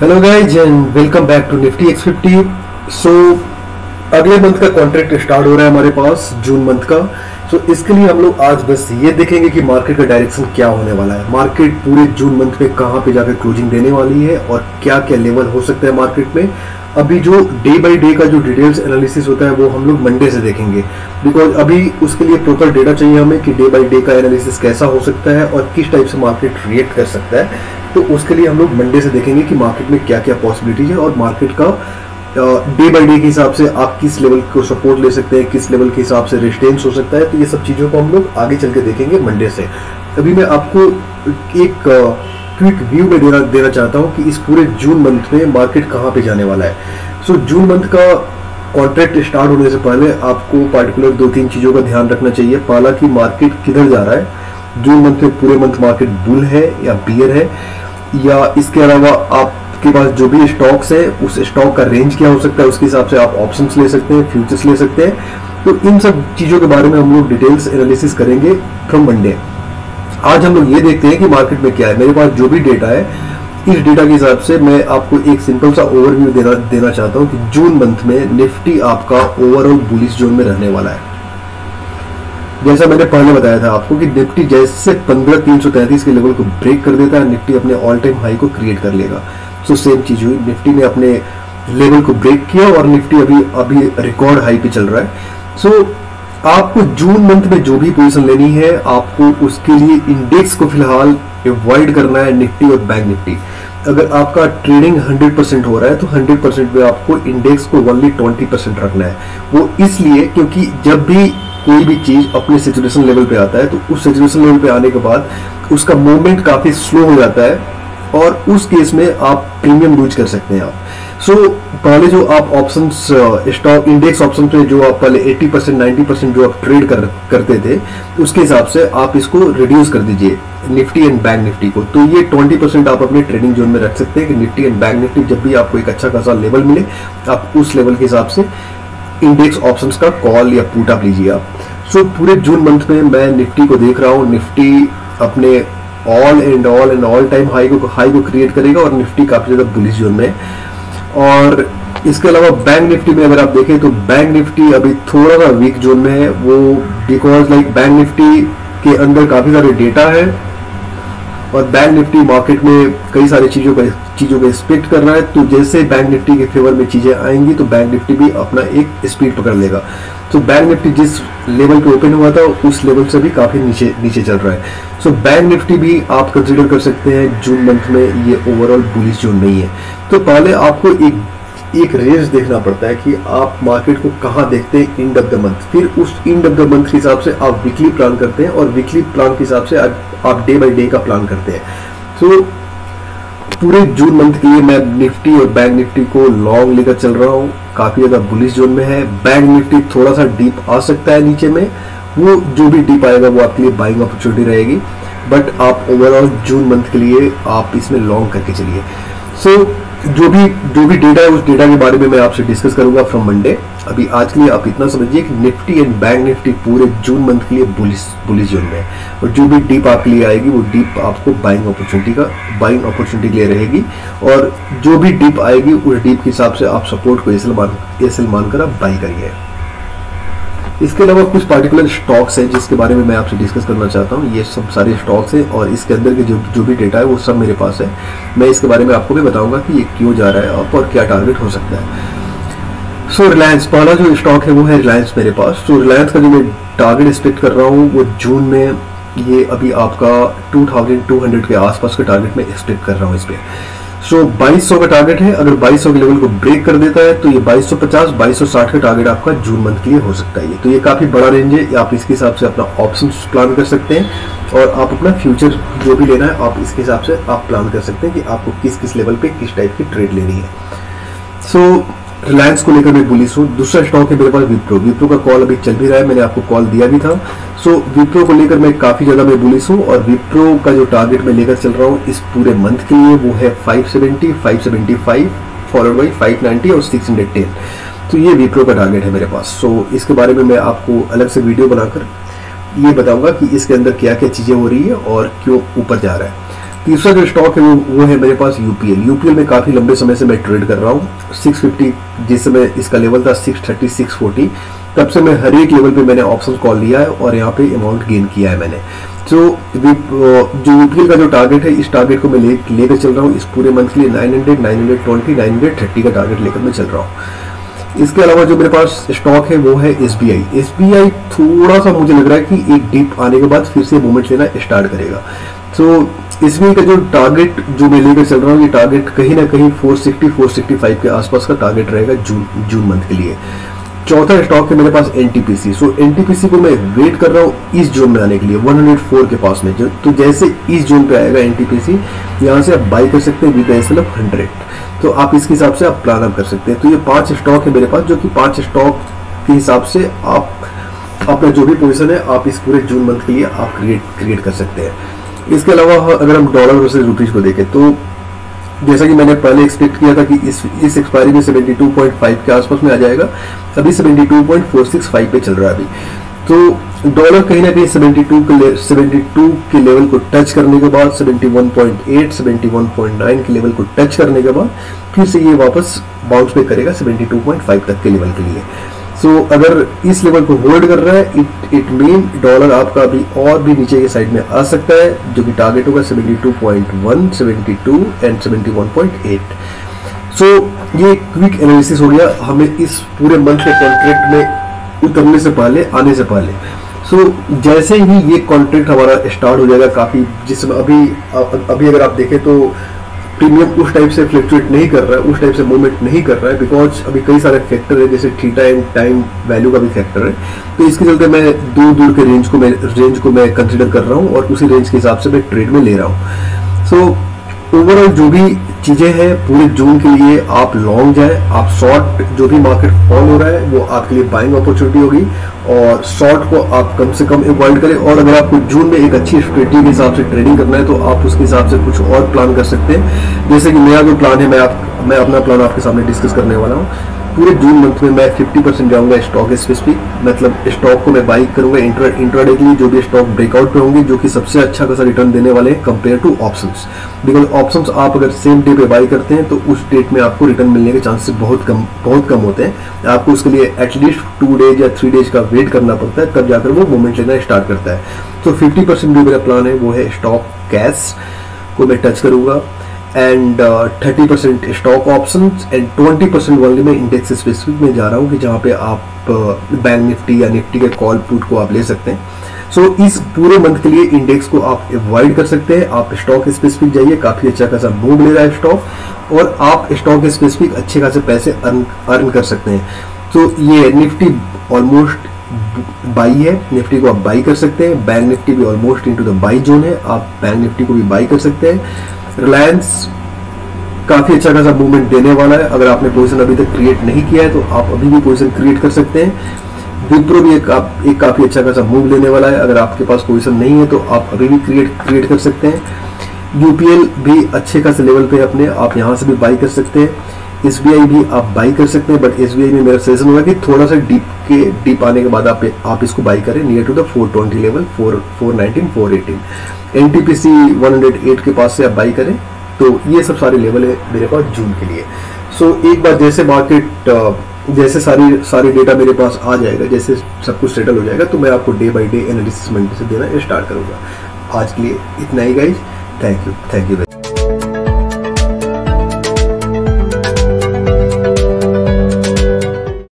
Hello guys and welcome back to Nifty X50। So अगले month का contract start हो रहा है हमारे पास जून मंथ का। सो इसके लिए हम लोग आज बस ये देखेंगे कि मार्केट का डायरेक्शन क्या होने वाला है, मार्केट पूरे जून मंथ में कहाँ पे जाकर क्लोजिंग देने वाली है और क्या क्या लेवल हो सकता है मार्केट में। अभी जो डे बाय डे का जो डिटेल्स एनालिसिस होता है वो हम लोग मंडे से देखेंगे, बिकॉज अभी उसके लिए प्रॉपर डेटा चाहिए हमें कि डे बाय डे का एनालिसिस कैसा हो सकता है और किस टाइप से मार्केट रिएक्ट कर सकता है। तो उसके लिए हम लोग मंडे से देखेंगे कि मार्केट में क्या क्या पॉसिबिलिटीज है और मार्केट का डे बाय डे के हिसाब से आप किस लेवल को सपोर्ट ले सकते हैं, किस लेवल के हिसाब से रेजिस्टेंस हो सकता है। तो ये सब चीज़ों को हम लोग आगे चल के देखेंगे मंडे से। अभी मैं आपको एक क्विक व्यू में देना चाहता हूँ कि इस पूरे जून मंथ में मार्केट कहाँ पे जाने वाला है। सो जून मंथ का कॉन्ट्रैक्ट स्टार्ट होने से पहले आपको पार्टिकुलर 2-3 चीज़ों का ध्यान रखना चाहिए। पहला कि मार्केट किधर जा रहा है, जून मंथ में पूरे मंथ मार्केट बुल है या बियर है, या इसके अलावा आपके पास जो भी स्टॉक्स है उस स्टॉक का रेंज क्या हो सकता है, उसके हिसाब से आप ऑप्शंस ले सकते हैं, फ्यूचर्स ले सकते हैं। तो इन सब चीज़ों के बारे में हम लोग डिटेल्स एनालिसिस करेंगे फ्रॉम मंडे। आज हम लोग ये देखते हैं कि मार्केट में क्या है। मेरे पास जो भी डेटा है इस डेटा के हिसाब से मैं आपको एक सिंपल सा ओवरव्यू देना चाहता हूँ कि जून मंथ में निफ्टी आपका ओवरऑल बुलिश जोन में रहने वाला है। जैसा मैंने पहले बताया था आपको कि निफ्टी जैसे 15,333 के लेवल को ब्रेक कर देता है, निफ्टी अपने ऑल टाइम हाई को क्रिएट कर लेगा। सो सेम चीज हुई, निफ्टी ने अपने लेवल को ब्रेक किया और निफ्टी अभी रिकॉर्ड हाई पे चल रहा है। सो आपको जून मंथ में जो भी पोजीशन लेनी है आपको उसके लिए इंडेक्स को फिलहाल अवॉइड करना है, निफ्टी और बैंक निफ्टी। अगर आपका ट्रेडिंग 100% हो रहा है तो 100% में आपको इंडेक्स को ओनली 20% रखना है। वो इसलिए क्योंकि जब भी कोई भी चीज अपने सैचुरेशन लेवल पे आता है तो उस सैचुरेशन लेवल पे आने के बाद उसका मूवमेंट काफी स्लो हो जाता है और उस केस में आप प्रीमियम लूज कर सकते हैं आप। सो पहले जो आप ऑप्शंस स्टॉक इंडेक्स ऑप्शन पे जो आप पहले 80% 90% जो आप ट्रेड करते थे उसके हिसाब से आप इसको रिड्यूस कर दीजिए निफ्टी एंड बैंक निफ्टी को। तो ये 20% आप अपने ट्रेडिंग जोन में रख सकते हैं कि निफ्टी एंड बैंक निफ्टी जब भी आपको एक अच्छा खासा लेवल मिले आप उस लेवल के हिसाब से इंडेक्स ऑप्शंस का कॉल या पुट अप लीजिए आप। सो पूरे जून मंथ में मैं निफ्टी को देख रहा हूँ, निफ्टी अपने ऑल टाइम हाई को क्रिएट करेगा और निफ्टी काफी ज्यादा बुलिश जोन में। और इसके अलावा बैंक निफ्टी में अगर आप देखें तो बैंक निफ्टी अभी थोड़ा सा वीक जोन में है, वो बिकॉज बैंक निफ्टी के अंदर काफी सारे डेटा है और बैंक निफ्टी मार्केट में कई सारी चीजों को एक्सपेक्ट कर रहा है। तो जैसे बैंक निफ्टी के फेवर में चीजें आएंगी तो बैंक निफ्टी भी अपना एक स्पीड पकड़ लेगा। तो बैंक निफ्टी जिस लेवल पे ओपन हुआ था उस लेवल से भी काफी नीचे चल रहा है। सो बैंक निफ्टी भी आप कंसिडर कर सकते हैं जून मंथ में ये ओवरऑल बुलिश जोन नहीं है। तो पहले आपको एक रेंज देखना पड़ता है कि आप मार्केट को कहाँ देखते हैं एंड ऑफ द मंथ, फिर उस एंड ऑफ द मंथ के हिसाब से आप वीकली प्लान करते हैं और वीकली प्लान के हिसाब से आप डे बाय डे का प्लान करते हैं। तो पूरे जून मंथ के लिए मैं निफ्टी और बैंक निफ्टी को लॉन्ग लेकर चल रहा हूँ, काफी ज्यादा बुलिश जोन में है। बैंक निफ्टी थोड़ा सा डीप आ सकता है नीचे में, वो जो भी डीप आएगा वो आपके लिए बाइंग अपॉर्चुनिटी रहेगी, बट आप ओवरऑल जून मंथ के लिए आप इसमें लॉन्ग करके चलिए। सो जो भी डेटा है उस डेटा के बारे में मैं आपसे डिस्कस करूंगा फ्रॉम मंडे। अभी आज के लिए आप इतना समझिए कि निफ्टी एंड बैंक निफ्टी पूरे जून मंथ के लिए बुलिश जोन में है और जो भी डीप आपके लिए आएगी वो डीप आपको बाइंग अपॉर्चुनिटी के लिए रहेगी और जो भी डीप आएगी उस डीप के हिसाब से आप सपोर्ट को एसएल मानकर आप बाई करिए। इसके अलावा कुछ पार्टिकुलर स्टॉक्स हैं जिसके बारे में मैं आपसे डिस्कस करना चाहता हूँ। ये सब सारे स्टॉक्स हैं और इसके अंदर के जो भी डेटा है वो सब मेरे पास है। मैं इसके बारे में आपको भी बताऊंगा कि ये क्यों जा रहा है अप और क्या टारगेट हो सकता है। सो रिलायंस पहला जो स्टॉक है वो है रिलायंस मेरे पास। सो रिलायंस का जो मैं टारगेट एक्सपेक्ट कर रहा हूँ वो जून में ये अभी आपका 2200 के आसपास का टारगेट में एक्सपेक्ट कर रहा हूँ इस पर। सो 2200 का टारगेट है, अगर 2200 के लेवल को ब्रेक कर देता है तो ये 2250 2260 का टारगेट आपका जून मंथ के लिए हो सकता है। तो ये काफी बड़ा रेंज है, आप इसके हिसाब से अपना ऑप्शंस प्लान कर सकते हैं और आप अपना फ्यूचर जो भी लेना है आप इसके हिसाब से आप प्लान कर सकते हैं कि आपको किस लेवल पे किस टाइप की ट्रेड लेनी है। सो रिलायंस को लेकर मैं बुलिश हूँ। दूसरा स्टॉक है मेरे पास विप्रो का कॉल अभी चल भी रहा है, मैंने आपको कॉल दिया भी था। सो विप्रो को लेकर मैं काफी ज्यादा मैं बुलिश हूँ और विप्रो का जो टारगेट मैं लेकर चल रहा हूँ इस पूरे मंथ के लिए वो है 570 575 फॉलोड बाई 590 और 610। तो ये विप्रो का टारगेट है मेरे पास। सो इसके बारे में मैं आपको अलग से वीडियो बनाकर ये बताऊंगा कि इसके अंदर क्या क्या चीजें हो रही है और क्यों ऊपर जा रहा है। तीसरा जो स्टॉक है वो है मेरे पास यूपीएल। यूपीएल में काफी लंबे समय से मैं ट्रेड कर रहा हूँ। 650 जिस समय इसका लेवल था 630 640, तब से मैं हर एक लेवल पे मैंने ऑप्शन कॉल लिया है और यहाँ पे अमाउंट गेन किया है मैंने। तो जो यूपीएल का जो टारगेट है, इस टारगेट को मैं लेकर चल रहा हूँ इस पूरे मंथ के लिए 900 920 930 का टारगेट लेकर मैं चल रहा हूँ। इसके अलावा जो मेरे पास स्टॉक है वो है एसबीआई। एसबीआई थोड़ा सा मुझे लग रहा है कि एक डिप आने के बाद फिर से मूवमेंट लेना स्टार्ट करेगा। तो एसबीआई का जो टारगेट जो मैं लेकर चल रहा हूँ, ये टारगेट कहीं ना कहीं 460 465 के आसपास का टारगेट रहेगा जून मंथ के लिए। चौथा स्टॉक है मेरे पास एनटीपीसी। सो एनटीपीसी को मैं वेट कर रहा हूँ इस जोन में आने के लिए 104 के पास में। तो जैसे इस जोन पे आएगा एनटीपीसी, यहाँ से आप बाई कर सकते हैं विद 100। तो आप इसके हिसाब से आप प्लान अप कर सकते हैं। तो ये 5 स्टॉक है मेरे पास, जो कि 5 स्टॉक के हिसाब से आप अपना जो भी पोजीशन है आप इस पूरे जून मंथ के लिए आप क्रिएट कर सकते हैं। इसके अलावा अगर हम डॉलर वर्सेस रुपीज को देखें, तो जैसा कि मैंने पहले एक्सपेक्ट किया था कि इस एक्सपायरी में 72.5 के आसपास में आ जाएगा, अभी 72.465 पे चल रहा है अभी। तो डॉलर कहीं ना कहीं 72 के लेवल को टच करने के बाद 71.8 71.9 के लेवल को टच करने के बाद फिर से ये वापस बाउंस बैक करेगा 72.5 तक के लेवल के लिए। सो अगर इस लेवल को होल्ड कर रहा है, इट मीन डॉलर आपका अभी और भी नीचे के साइड में आ सकता है, जो कि टारगेट होगा 72.1 72 एंड 71.8। सो ये क्विक एनालिसिस हो गया हमें इस पूरे मंथ के कॉन्ट्रैक्ट में उतरने से पहले, आने से पहले। सो जैसे ही ये कॉन्ट्रैक्ट हमारा स्टार्ट हो जाएगा, काफी जिसमें अभी अगर आप देखें तो प्रीमियम उस टाइप से फ्लक्चुएट नहीं कर रहा है, उस टाइप से मूवमेंट नहीं कर रहा है, बिकॉज अभी कई सारे फैक्टर है, जैसे थीटा एंड टाइम वैल्यू का भी फैक्टर है। तो इसके चलते मैं दूर के रेंज को मैं कंसिडर कर रहा हूँ और उसी रेंज के हिसाब से मैं ट्रेड में ले रहा हूँ। सो ओवरऑल जो भी चीजें हैं पूरे जून के लिए, आप लॉन्ग जाए, आप शॉर्ट जो भी मार्केट फॉल हो रहा है वो आपके लिए बाइंग अपॉर्चुनिटी होगी, और शॉर्ट को आप कम से कम अवॉइड करें। और अगर आपको जून में एक अच्छी स्ट्रेटजी के हिसाब से ट्रेडिंग करना है तो आप उसके हिसाब से कुछ और प्लान कर सकते हैं। जैसे कि मेरा जो प्लान है, मैं अपना प्लान आपके सामने डिस्कस करने वाला हूँ। पूरे जून मंथ में मैं 50% जाऊंगा स्टॉक स्पेसिफिक, मतलब स्टॉक को मैं बाई करूंगा इंट्राडे के लिए, जो भी स्टॉक ब्रेकआउट पे होंगे, जो कि सबसे अच्छा खासा रिटर्न देने वाले हैं compare two options. Because options आप अगर सेम डे पे बाई करते हैं तो उस डेट में आपको रिटर्न मिलने के चांसेस बहुत कम होते हैं। आपको उसके लिए एटलीस्ट 2 डेज या 3 डेज का वेट करना पड़ता है, तब जाकर वो मूवमेंट लेना स्टार्ट करता है। तो 50% जो मेरा प्लान है वो है स्टॉक कैश को मैं टच करूंगा, and 30% stock options and 20% only मैं इंडेक्स स्पेसिफिक में जा रहा हूँ, कि जहाँ पे आप बैंक निफ्टी या निफ्टी के कॉल पुट को आप ले सकते हैं। सो इस पूरे मंथ के लिए इंडेक्स को आप अवॉइड कर सकते हैं, आप स्टॉक स्पेसिफिक जाइए, काफी अच्छा खासा मूव ले रहा है स्टॉक, और आप स्टॉक स्पेसिफिक अच्छे खासे पैसे अर्न कर सकते हैं। तो ये निफ्टी ऑलमोस्ट बाई है, निफ्टी को आप बाई कर सकते हैं, बैंक निफ्टी भी almost into the by zone है, आप बैंक निफ्टी को भी बाई कर सकते हैं। रिलायंस काफी अच्छा खासा मूवमेंट देने वाला है, अगर आपने पोजीशन अभी तक क्रिएट नहीं किया है तो आप अभी भी पोजीशन क्रिएट कर सकते हैं। विप्रो भी एक काफी अच्छा खासा मूव लेने वाला है, अगर आपके पास पोजीशन नहीं है तो आप अभी भी क्रिएट कर सकते हैं। यूपीएल भी अच्छे खासे लेवल पे अपने, आप यहाँ से भी बाई कर सकते हैं। एसबीआई भी आप बाई कर सकते हैं, बट एसबीआई में मेरा सजेशन होगा कि थोड़ा सा डीप आने के बाद आप इसको बाई करें near to the 420 level, 419 418। NTPC 108 के पास से आप बाई करें। तो ये सब सारे लेवल है मेरे पास जून के लिए। सो एक बार जैसे मार्केट जैसे सारी डेटा मेरे पास आ जाएगा, जैसे सब कुछ सेटल हो जाएगा, तो मैं आपको day by day analysis Monday से देना स्टार्ट करूंगा। आज के लिए इतना ही गाइज, थैंक यू।